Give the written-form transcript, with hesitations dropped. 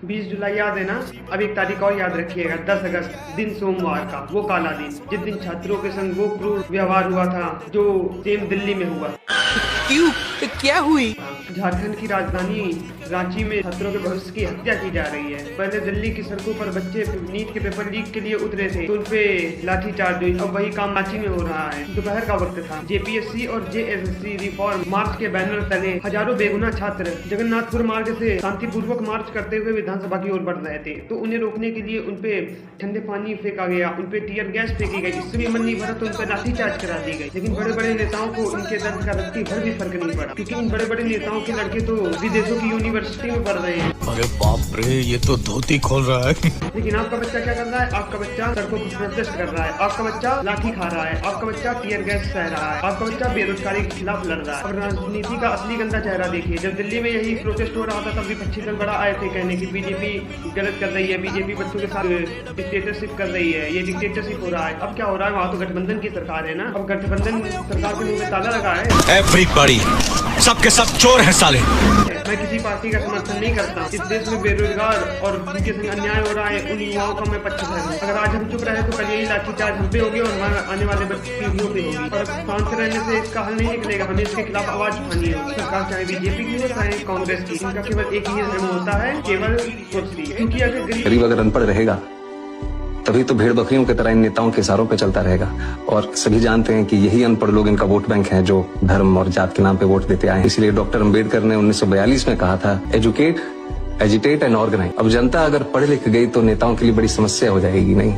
20 जुलाई याद है ना। अब एक तारीख और याद रखिएगा, 10 अगस्त दिन सोमवार का, वो काला दिन जिस दिन छात्रों के संग वो क्रूर व्यवहार हुआ था जो सेम दिल्ली में हुआ। क्यों? क्या हुई? झारखंड की राजधानी रांची में छात्रों के भविष्य की हत्या की जा रही है। पहले दिल्ली की सड़कों पर बच्चे नीट के पेपर लीक के लिए उतरे थे तो उनपे लाठीचार्ज हुई। अब वही काम रांची में हो रहा है। दोपहर का वक्त था। जेपीएससी और जेएसएससी रिफॉर्म मार्च के बैनर तले हजारों बेगुनाह छात्र जगन्नाथपुर मार्ग से शांतिपूर्वक मार्च करते हुए विधानसभा की ओर बढ़ रहे थे, तो उन्हें रोकने के लिए उनपे ठंडे पानी फेंका गया, उनपे टीयर गैस फेंकी गई। इससे भी मन नहीं भरा तो उन पर लाठीचार्ज करा दी गई। लेकिन बड़े बड़े नेताओं को उनके दर्द का रत्ती भर भी फर्क नहीं पड़ा, क्योंकि इन बड़े बड़े नेताओं के लड़के तो विदेशों की यूनिवर्सिटी में पढ़ रहे हैं। अरे बाप रे, ये तो धोती खोल रहा है। लेकिन आपका बच्चा क्या कर रहा है? आपका बच्चा सड़कों पर प्रोटेस्ट कर रहा है, आपका बच्चा लाठी खा रहा है, आपका बच्चा टीयर गैस सह रहा है, आपका बच्चा बेरोजगारी के खिलाफ लड़ रहा है। अब राजनीति का असली गंदा चेहरा देखिए। जब दिल्ली में यही प्रोटेस्ट हो रहा था तब विपक्षी दल बड़ा आए थे कहने की बीजेपी गलत कर रही है, बीजेपी बच्चों के साथ डिक्टेटरशिप कर रही है, ये डिक्टेटरशिप हो रहा है। अब क्या हो रहा है? वहाँ तो गठबंधन की सरकार है ना। अब गठबंधन सरकार के मुंह में ताला लगा है। एवरीबॉडी, सबके सब चोर हैं साले। मैं किसी पार्टी का समर्थन नहीं करता। इस देश में बेरोजगार और जिनके संग अन्याय हो रहा है उन युवाओं का मैं पक्षधर हूँ। अगर आज हम चुप रहे तो कल यही लाठीचार्ज हम पे होगी और हमारे आने वाले पीढ़ियों पे होगी। और शांत रहने से इसका हल नहीं निकलेगा, हमें इसके खिलाफ आवाज उठानी होगी। सरकार चाहे बीजेपी की हो चाहे कांग्रेस की, इनका केवल एक ही धर्म होता है, केवल कुर्सी। क्योंकि अगर गरीब अगर अनपढ़ रहेगा तभी तो भेड़ बकरियों की तरह इन नेताओं के इशारों पे चलता रहेगा। और सभी जानते हैं कि यही अनपढ़ लोग इनका वोट बैंक है जो धर्म और जात के नाम पे वोट देते आए। इसलिए डॉक्टर अंबेडकर ने 1942 में कहा था, एजुकेट, एजिटेट एंड ऑर्गेनाइज। अब जनता अगर पढ़ लिख गई तो नेताओं के लिए बड़ी समस्या हो जाएगी नहीं।